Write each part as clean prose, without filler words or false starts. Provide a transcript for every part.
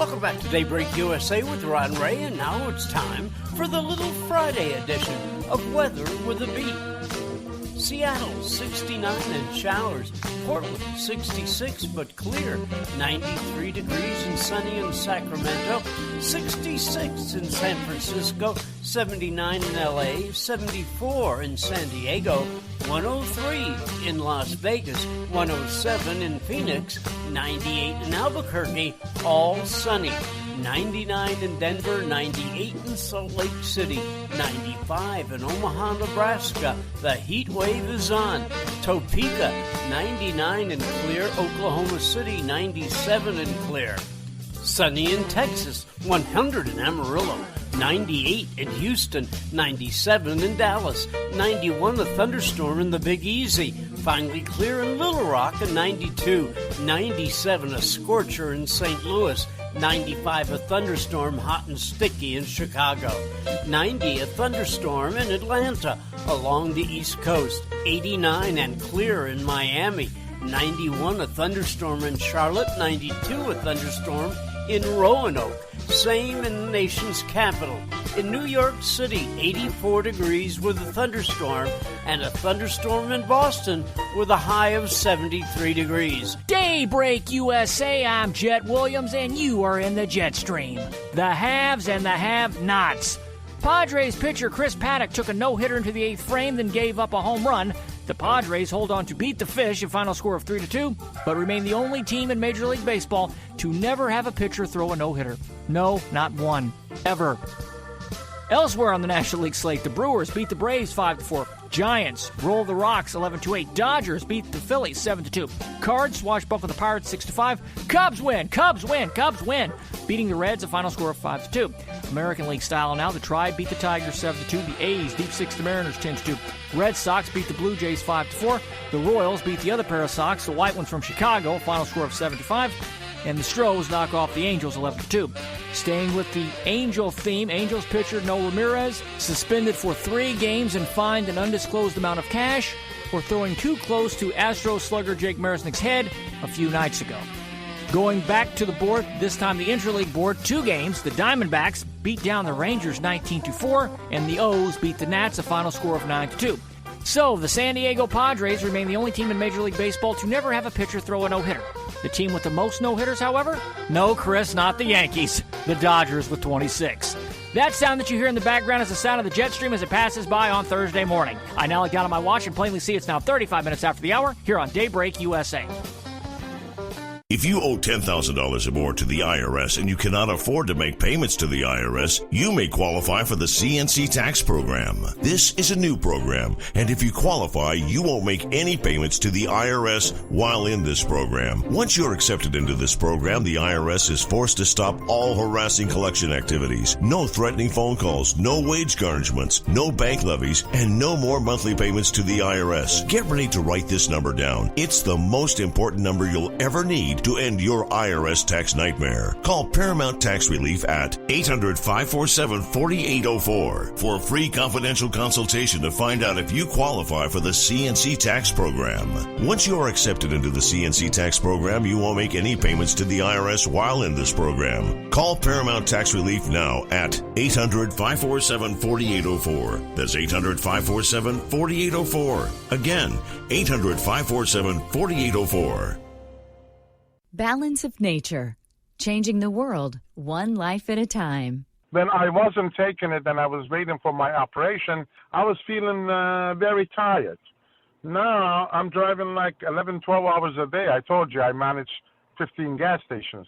Welcome back to Daybreak USA with Ron Ray, and now it's time for the Little Friday edition of Weather with a Beat. Seattle, 69 and showers. Portland, 66 but clear. 93 degrees and sunny in Sacramento. 66 in San Francisco. 79 in LA. 74 in San Diego. 103 in Las Vegas. 107 in Phoenix. 98 in Albuquerque. All sunny. 99 in Denver, 98 in Salt Lake City, 95 in Omaha, Nebraska. The heat wave is on. Topeka, 99 and clear. Oklahoma City, 97 and clear. Sunny in Texas, 100 in Amarillo, 98 in Houston, 97 in Dallas, 91 a thunderstorm in the Big Easy. Finally clear in Little Rock, a 92, 97 a scorcher in St. Louis, 95 a thunderstorm hot and sticky in Chicago, 90 a thunderstorm in Atlanta along the East Coast, 89 and clear in Miami, 91 a thunderstorm in Charlotte, 92 a thunderstorm in Roanoke, same in the nation's capital. In New York City, 84 degrees with a thunderstorm, and a thunderstorm in Boston with a high of 73 degrees. Daybreak USA, I'm Jet Williams, and you are in the jet stream. The haves and the have-nots. Padres pitcher Chris Paddock took a no-hitter into the eighth frame, then gave up a home run. The Padres hold on to beat the Fish, a final score of 3-2, but remain the only team in Major League Baseball to never have a pitcher throw a no-hitter. No, not one. Ever. Elsewhere on the National League slate, the Brewers beat the Braves 5-4. Giants roll the Rocks 11-8. Dodgers beat the Phillies 7-2. Cards swashbuckle the Pirates 6-5. Cubs win, Cubs win, Cubs win, beating the Reds, a final score of 5-2. American League style now, the Tribe beat the Tigers 7-2. The A's deep six the Mariners 10-2. Red Sox beat the Blue Jays 5-4. The Royals beat the other pair of Sox, the White ones from Chicago, a final score of 7-5. And the Stros knock off the Angels 11-2. Staying with the Angel theme, Angels pitcher Noel Ramirez suspended for 3 games and fined an undisclosed amount of cash for throwing too close to Astros slugger Jake Marisnick's head a few nights ago. Going back to the board, this time the Interleague board, 2 games. The Diamondbacks beat down the Rangers 19-4, and the O's beat the Nats, a final score of 9-2. So, the San Diego Padres remain the only team in Major League Baseball to never have a pitcher throw a no-hitter. The team with the most no-hitters, however? No, Chris, not the Yankees. The Dodgers with 26. That sound that you hear in the background is the sound of the jet stream as it passes by on Thursday morning. I now look down at my watch and plainly see it's now 35 minutes after the hour here on Daybreak USA. If you owe $10,000 or more to the IRS and you cannot afford to make payments to the IRS, you may qualify for the CNC tax program. This is a new program, and if you qualify, you won't make any payments to the IRS while in this program. Once you're accepted into this program, the IRS is forced to stop all harassing collection activities. No threatening phone calls, no wage garnishments, no bank levies, and no more monthly payments to the IRS. Get ready to write this number down. It's the most important number you'll ever need to end your IRS tax nightmare. Call Paramount Tax Relief at 800-547-4804 for a free confidential consultation to find out if you qualify for the CNC tax program. Once you are accepted into the CNC tax program, you won't make any payments to the IRS while in this program. Call Paramount Tax Relief now at 800-547-4804. That's 800-547-4804. Again, 800-547-4804. Balance of Nature, changing the world one life at a time. When I wasn't taking it and I was waiting for my operation, I was feeling very tired. Now I'm driving like 11, 12 hours a day. I told you I manage 15 gas stations.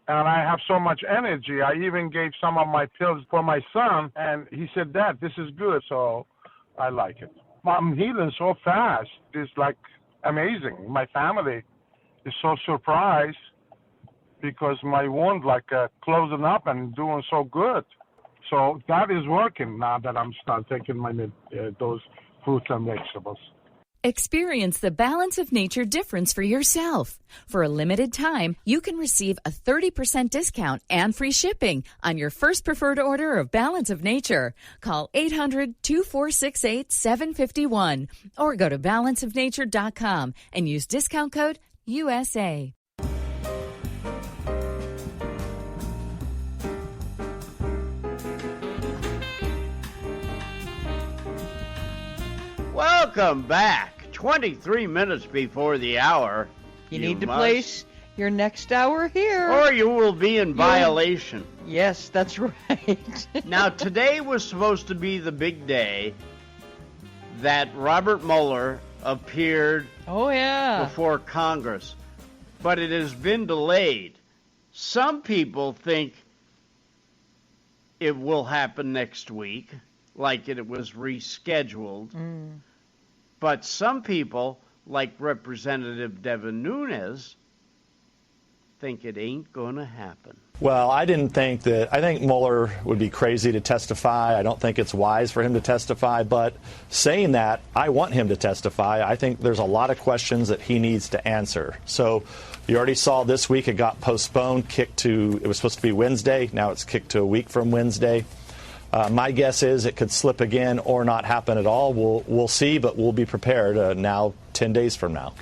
And I have so much energy. I even gave some of my pills for my son, and he said, Dad, this is good, so I like it. I'm healing so fast. It's like amazing. My family is so surprised because my wound closing up and doing so good. So that is working now that I'm start taking my those fruits and vegetables. Experience the Balance of Nature difference for yourself. For a limited time, you can receive a 30% discount and free shipping on your first preferred order of Balance of Nature. Call 800-2468-751 or go to balanceofnature.com and use discount code USA. Welcome back. 23 minutes before the hour. You need to place your next hour here. Or you will be in violation. Yes, that's right. Now, today was supposed to be the big day that Robert Mueller appeared before Congress. But it has been delayed. Some people think it will happen next week, like it was rescheduled. But some people, like Representative Devin Nunes, think it ain't going to happen. Well, I think Mueller would be crazy to testify. I don't think it's wise for him to testify. But saying that, I want him to testify. I think there's a lot of questions that he needs to answer. So you already saw this week it got postponed, it was supposed to be Wednesday. Now it's kicked to a week from Wednesday. My guess is it could slip again or not happen at all. We'll see, but we'll be prepared now 10 days from now.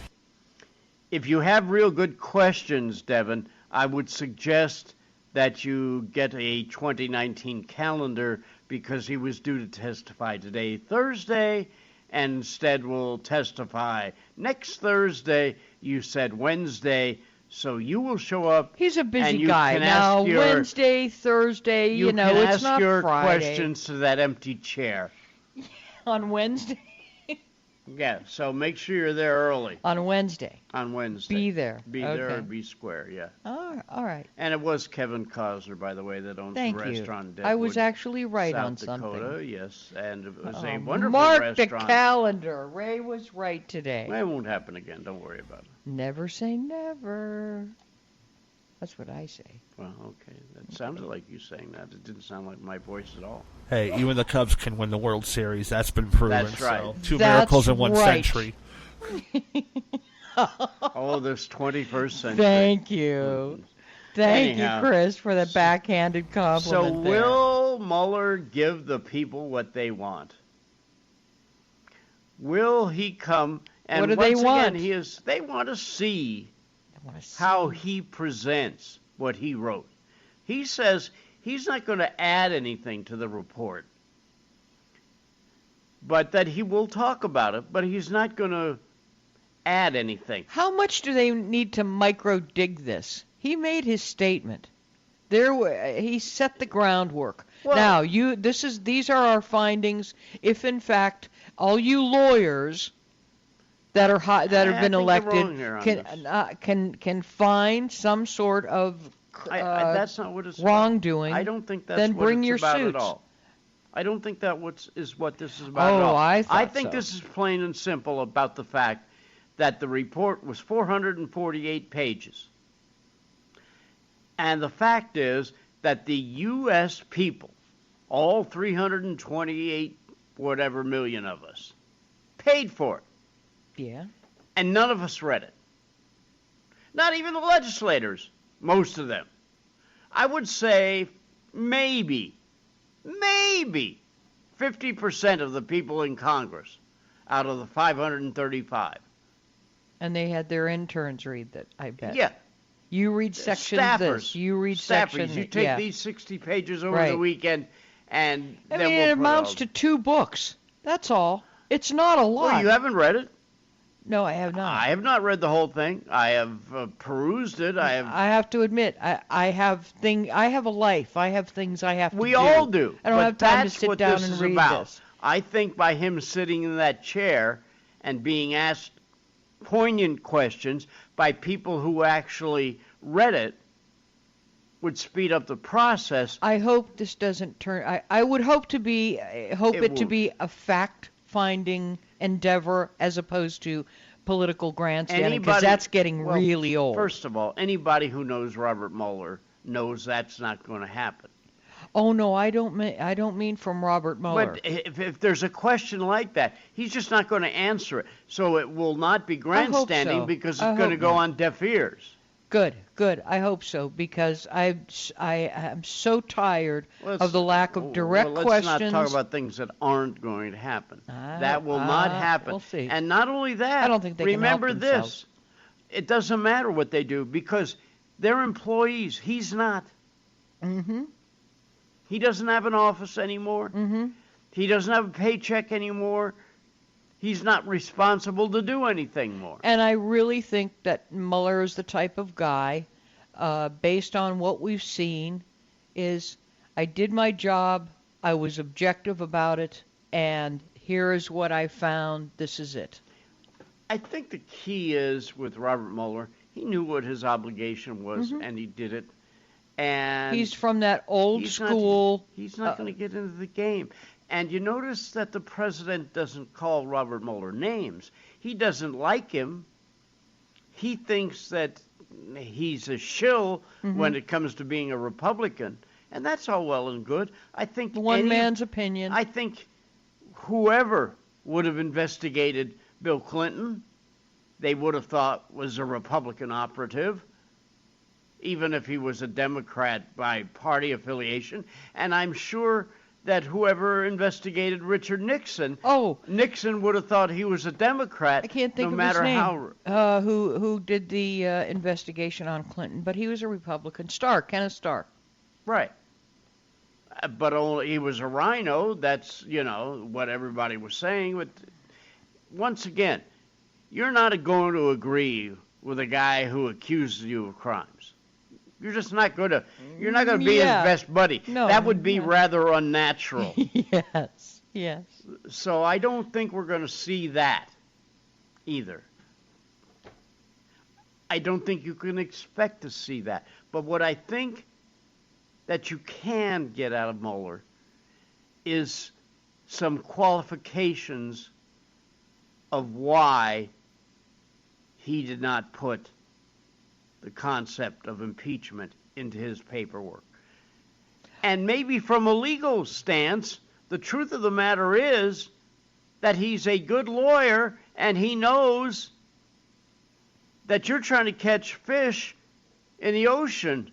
If you have real good questions, Devin, I would suggest that you get a 2019 calendar, because he was due to testify today, Thursday, and instead will testify next Thursday. You said Wednesday, so you will show up. He's a busy guy. Now, Wednesday, Thursday, it's not Friday. You can ask your questions to that empty chair. On Wednesday? Yeah, so make sure you're there early. On Wednesday. Be there. There or be square, yeah. All right. And it was Kevin Costner, by the way, that owns the restaurant Deadwood, I was actually right South on Dakota, something. yes, and it was a wonderful Mark restaurant. Mark the calendar. Ray was right today. Well, it won't happen again. Don't worry about it. Never say never. That's what I say. Well, okay. That sounded like you saying that. It didn't sound like my voice at all. Hey, even the Cubs can win the World Series. That's been proven. That's right. So, two miracles in one century. Oh, this 21st century. Thank you. Thank you, Chris, for the backhanded compliment. So will Mueller give the people what they want? Will he come? And what do they want? Again, they want to see how he presents what he wrote. He says he's not going to add anything to the report, but that he will talk about it, but he's not going to add anything. How much do they need to micro-dig this? He made his statement. He set the groundwork. Well, now, these are our findings. If, in fact, all you lawyers that have been elected can find some sort of that's not what it's wrongdoing, I don't think that's then what bring it's your about suits. at all. I don't think that is what this is about at all. I think this is plain and simple about the fact that the report was 448 pages. And the fact is that the U.S. people, all 328 whatever million of us, paid for it. Yeah. And none of us read it. Not even the legislators, most of them. I would say maybe 50% of the people in Congress out of the 535. And they had their interns read that, I bet. Yeah. You read section this. You read section that. You take these 60 pages over the weekend, and then it amounts to 2 books. That's all. It's not a lot. Well, you haven't read it? No, I have not. I have not read the whole thing. I have perused it. I have to admit, I have a life. I have things I have to do. We all do. I don't have time to sit down and read this. I think by him sitting in that chair and being asked poignant questions by people who actually read it would speed up the process. I hope this doesn't turn. I would hope to be to be a fact-finding endeavor as opposed to political grandstanding, because that's getting really old. First of all, anybody who knows Robert Mueller knows that's not going to happen. Oh no, I don't mean from Robert Mueller. But if there's a question like that, he's just not going to answer it. So it will not be grandstanding because it's going to go on deaf ears. Good. I hope so, because I am so tired of the lack of direct questions. Let's not talk about things that aren't going to happen. That will not happen. We'll see. And not only that, I don't think they remember can help this. It doesn't matter what they do because they're employees. He's not. Mm-hmm. He doesn't have an office anymore. Mm-hmm. He doesn't have a paycheck anymore. he's not responsible to do anything more. And I really think that Mueller is the type of guy, based on what we've seen, is I did my job, I was objective about it, and here is what I found, this is it. I think the key is with Robert Mueller, he knew what his obligation was, and he did it. And he's from that old school. He's not going to get into the game. And you notice that the president doesn't call Robert Mueller names. He doesn't like him. He thinks that he's a shill when it comes to being a Republican. And that's all well and good. I think one man's opinion. I think whoever would have investigated Bill Clinton, they would have thought was a Republican operative, even if he was a Democrat by party affiliation. And I'm sure that whoever investigated Richard Nixon, Nixon would have thought he was a Democrat. I can't think no of matter his name. How who did the investigation on Clinton, but he was a Republican. Kenneth Starr. Right. But only he was a rhino. That's, what everybody was saying. But once again, you're not going to agree with a guy who accuses you of crimes. You're just not going to. You're not going to be his best buddy. No, that would be rather unnatural. Yes. So I don't think we're going to see that either. I don't think you can expect to see that. But what I think that you can get out of Mueller is some qualifications of why he did not put the concept of impeachment into his paperwork. And maybe from a legal stance, the truth of the matter is that he's a good lawyer and he knows that you're trying to catch fish in the ocean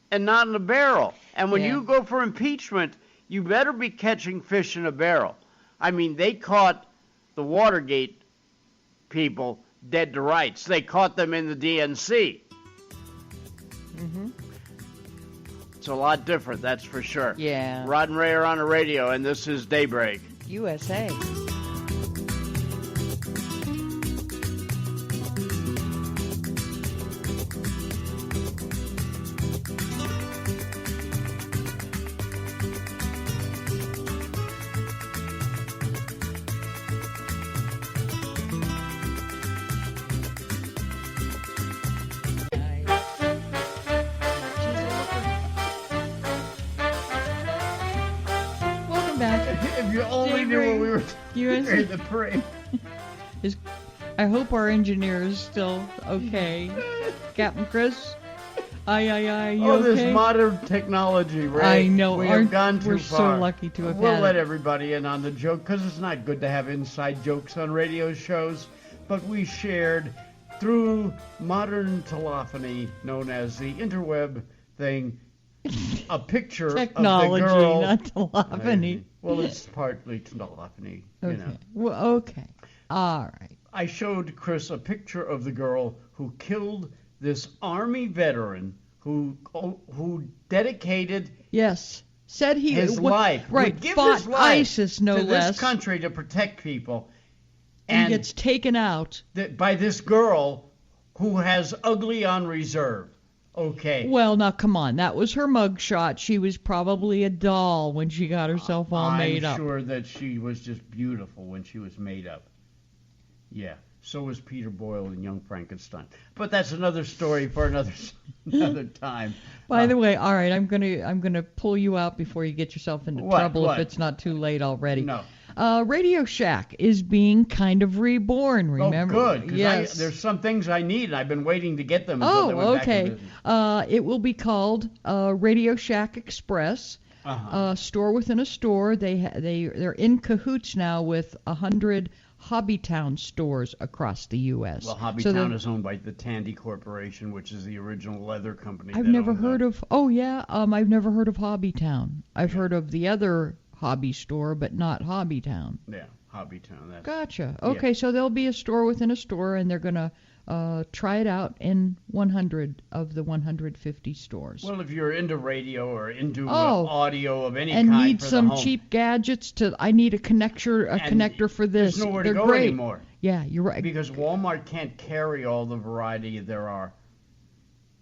and not in a barrel. And when you go for impeachment, you better be catching fish in a barrel. I mean, they caught the Watergate people dead to rights. They caught them in the DNC. It's a lot different, that's for sure. Yeah. Rod and Ray are on the radio, and this is Daybreak. USA. If you only knew what we were doing the parade. I hope our engineer is still okay. Captain Chris? Aye, you okay? This modern technology, Ray. I know. We have gone too far. We're so lucky to have had it. We'll let everybody in on the joke, because it's not good to have inside jokes on radio shows. But we shared, through modern telephony, known as the interweb thing, a picture technology, of the girl. Not telephony. Well, it's partly telephony, okay. Well, okay. All right. I showed Chris a picture of the girl who killed this Army veteran who dedicated said he his life, right, fought his life ISIS no to less this country to protect people, and gets taken out by this girl who has ugly on reserve. Okay. Well, now come on. That was her mugshot. She was probably a doll when she got herself all made up. I'm sure that she was just beautiful when she was made up. Yeah. So was Peter Boyle in Young Frankenstein. But that's another story for another time. By the way, all right, I'm gonna pull you out before you get yourself into trouble if it's not too late already. No. Radio Shack is being kind of reborn, remember? Oh, good. Yes. There's some things I need, and I've been waiting to get them. Okay. It will be called Radio Shack Express. Store within a store. They're in cahoots now with 100 Hobbytown stores across the U.S. Well, Hobbytown is owned by the Tandy Corporation, which is the original leather company. I've never heard of. Oh yeah. I've never heard of Hobbytown. I've heard of the other hobby store, but not Hobbytown. Yeah, Hobbytown. Gotcha. Okay, so there'll be a store within a store, and they're going to try it out in 100 of the 150 stores. Well, if you're into radio or into audio of any and kind need for some the home. cheap gadgets I need a connector for this. There's nowhere They're to go great. anymore. Yeah, you're right. Because Walmart can't carry all the variety there are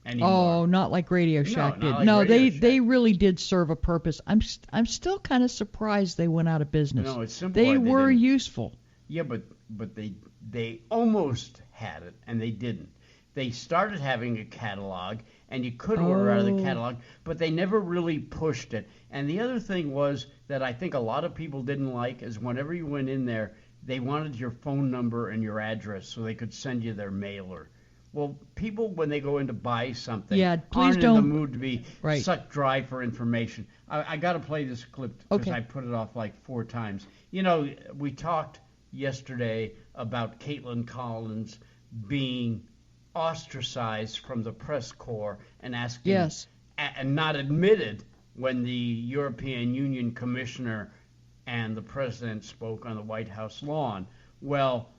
anymore. Oh, not like Radio Shack did. Like no, Radio Shack. they really did serve a purpose. I'm still kind of surprised they went out of business. No, it's simple. They were useful. Yeah, but they almost had it, and they didn't. They started having a catalog, and you could order out of the catalog, but they never really pushed it. And the other thing was that I think a lot of people didn't like is whenever you went in there, they wanted your phone number and your address so they could send you their mailer. Well, people, when they go in to buy something, aren't in the mood to be sucked dry for information. I got to play this clip because I put it off like 4 times. You know, we talked yesterday about Caitlin Collins being ostracized from the press corps and asking and not admitted when the European Union commissioner and the president spoke on the White House lawn. Well,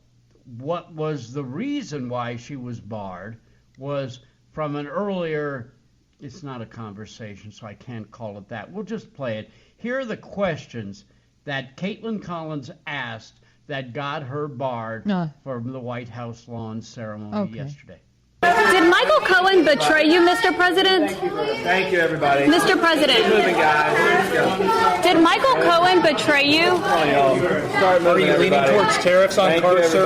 what was the reason why she was barred was from an earlier, it's not a conversation, so I can't call it that. We'll just play it. Here are the questions that Caitlin Collins asked that got her barred from the White House lawn ceremony yesterday. Did Michael Cohen betray you, Mr. President? Thank you, everybody. Mr. President. Keep moving, guys. Let's go. Did Michael Cohen betray you? Start moving, Are you leaning towards tariffs on cars, sir?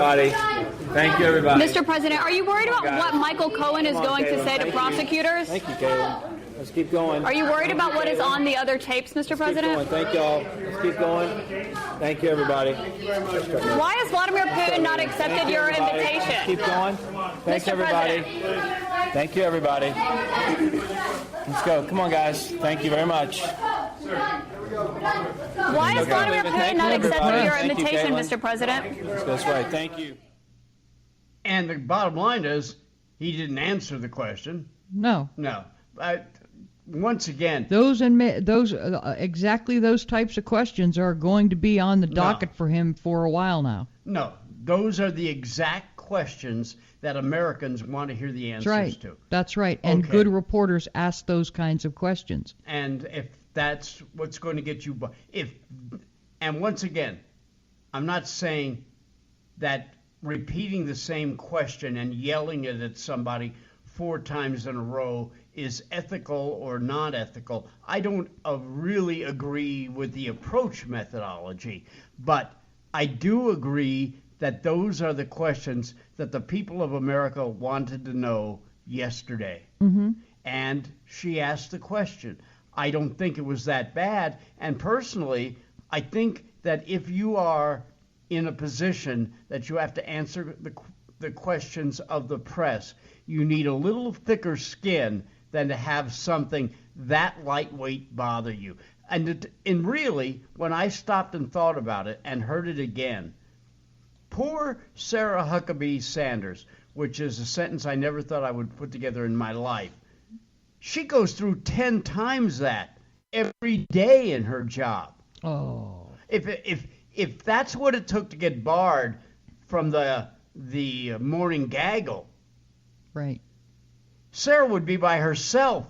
Thank you, everybody. Mr. President, are you worried about what Michael Cohen is going to say to prosecutors? Thank you, Caitlin. Let's keep going. Are you worried about what is on the other tapes, Mr. President? Thank y'all. Let's keep going. Thank you, everybody. Why has Vladimir Putin not accepted your invitation? Keep going. Thanks, everybody. Thank you, everybody. Let's go. Come on, guys. Thank you very much. Why has Vladimir Putin not accepted your invitation, Mr. President? Let's go this way. Thank you. And the bottom line is, he didn't answer the question. No. Once again, those exactly those types of questions are going to be on the docket for him for a while now. No, those are the exact questions that Americans want to hear the answers to. That's right. And good reporters ask those kinds of questions. And if that's what's going to get you, and once again, I'm not saying that repeating the same question and yelling it at somebody 4 times in a row is ethical or not ethical. I don't really agree with the approach methodology, but I do agree that those are the questions that the people of America wanted to know yesterday. Mm-hmm. And she asked the question. I don't think it was that bad. And personally, I think that if you are in a position that you have to answer the questions of the press, you need a little thicker skin than to have something that lightweight bother you. And really, when I stopped and thought about it and heard it again, poor Sarah Huckabee Sanders, which is a sentence I never thought I would put together in my life, she goes through 10 times that every day in her job. Oh. If that's what it took to get barred from the morning gaggle, right, Sarah would be by herself,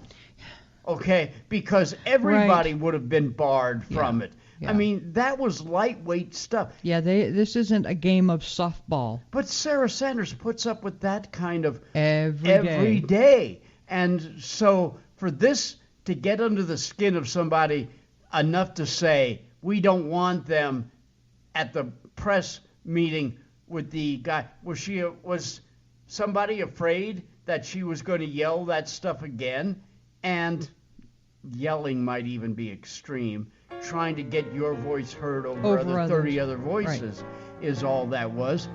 because everybody would have been barred from it. Yeah. I mean, that was lightweight stuff. Yeah, this isn't a game of softball. But Sarah Sanders puts up with that kind of every day. And so for this to get under the skin of somebody enough to say, we don't want them at the press meeting with the guy, was somebody afraid that she was going to yell that stuff again? And yelling might even be extreme. Trying to get your voice heard over other 30 other voices is all that was.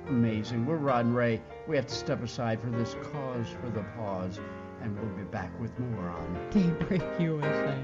Amazing. We're Rod and Ray. We have to step aside for this cause for the pause, and we'll be back with more on Daybreak USA.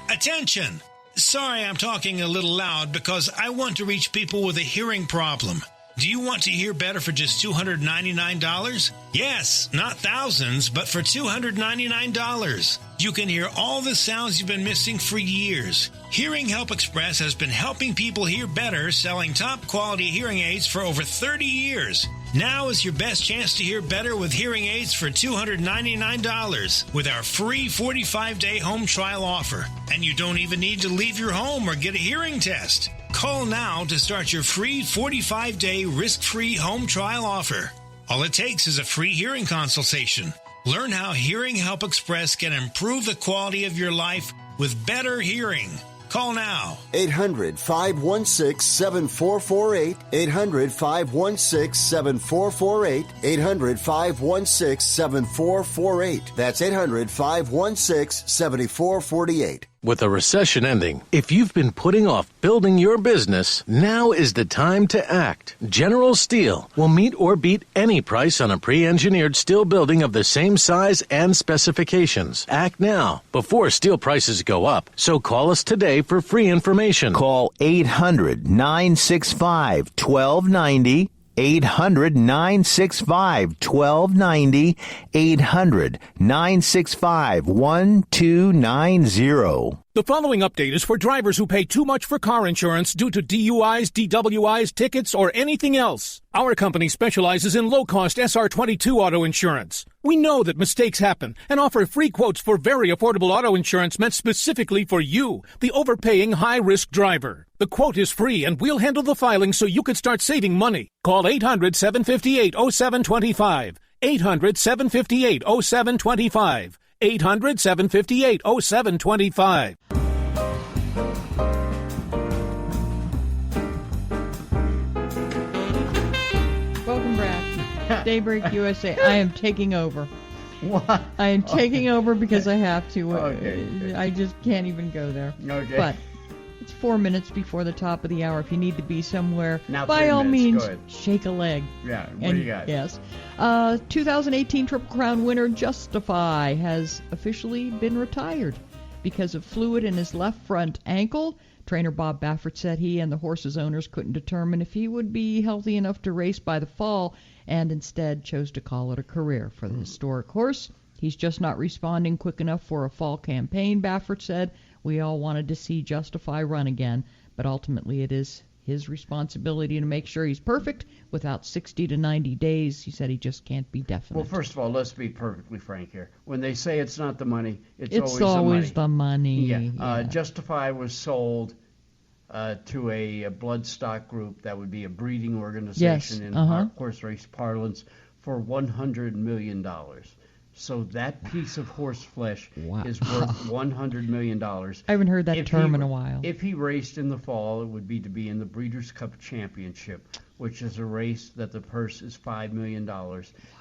Attention! Sorry I'm talking a little loud because I want to reach people with a hearing problem. Do you want to hear better for just $299? Yes, not thousands, but for $299. You can hear all the sounds you've been missing for years. Hearing Help Express has been helping people hear better, selling top-quality hearing aids for over 30 years. Now is your best chance to hear better with hearing aids for $299 with our free 45-day home trial offer. And you don't even need to leave your home or get a hearing test. Call now to start your free 45-day risk-free home trial offer. All it takes is a free hearing consultation. Learn how Hearing Help Express can improve the quality of your life with better hearing. Call now. 800-516-7448. 800-516-7448. 800-516-7448. That's 800-516-7448. With a recession ending, if you've been putting off building your business, now is the time to act. General Steel will meet or beat any price on a pre-engineered steel building of the same size and specifications. Act now, before steel prices go up. So call us today for free information. Call 800-965-1290. 800-965-1290, 800-965-1290. The following update is for drivers who pay too much for car insurance due to DUIs, DWIs, tickets, or anything else. Our company specializes in low-cost SR22 auto insurance. We know that mistakes happen and offer free quotes for very affordable auto insurance meant specifically for you, the overpaying high-risk driver. The quote is free, and we'll handle the filing so you can start saving money. Call 800-758-0725. 800-758-0725. 800-758-0725. Welcome back. Daybreak USA. I am taking over. What? I am taking over because I have to. Okay. I just can't even go there. Okay. But it's 4 minutes before the top of the hour. If you need to be somewhere, now by all means, Go ahead. shake a leg. Yeah, what do you got? Yes. 2018 Triple Crown winner Justify has officially been retired because of fluid in his left front ankle. Trainer Bob Baffert said he and the horse's owners couldn't determine if he would be healthy enough to race by the fall, and instead chose to call it a career for the historic horse. He's just not responding quick enough for a fall campaign, Baffert said. We all wanted to see Justify run again, but ultimately it is his responsibility to make sure he's perfect. Without 60 to 90 days, he said he just can't be definite. Well, first of all, let's be perfectly frank here. When they say it's not the money, it's always the money. Yeah. Justify was sold to a blood stock group that would be a breeding organization in horse race parlance for $100 million. So that piece of horse flesh is worth $100 million. I haven't heard that term in a while. If he raced in the fall, it would be to be in the Breeders' Cup Championship, which is a race that the purse is $5 million.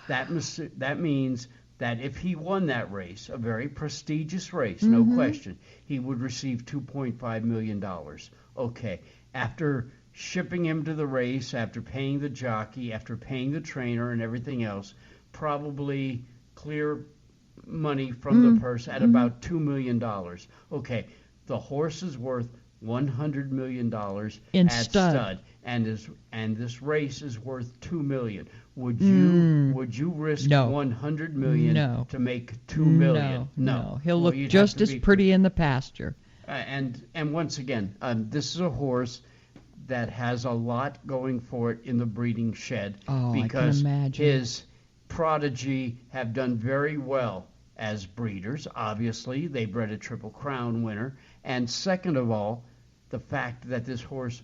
That means that if he won that race, a very prestigious race, no question, he would receive $2.5 million. Okay, after shipping him to the race, after paying the jockey, after paying the trainer and everything else, probably clear money from the purse at about $2 million. Okay, the horse is worth $100 million at stud, and this race is worth $2 million. Would you risk $100 million to make $2 million? No. He'll look just as pretty in the pasture. And once again, this is a horse that has a lot going for it in the breeding shed because his prodigy have done very well as breeders. Obviously, they bred a Triple Crown winner. And second of all, the fact that this horse,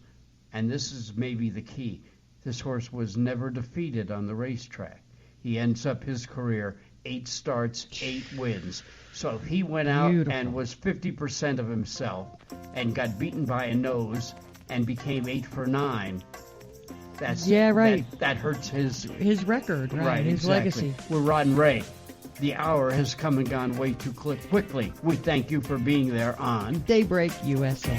and this is maybe the key, this horse was never defeated on the racetrack. He ends up his career 8 starts, 8 wins. So if he went out and was 50% of himself and got beaten by a nose and became 8 for 9, that hurts his record, his legacy. We're Rod and Ray. The hour has come and gone way too quickly. We thank you for being there on Daybreak USA.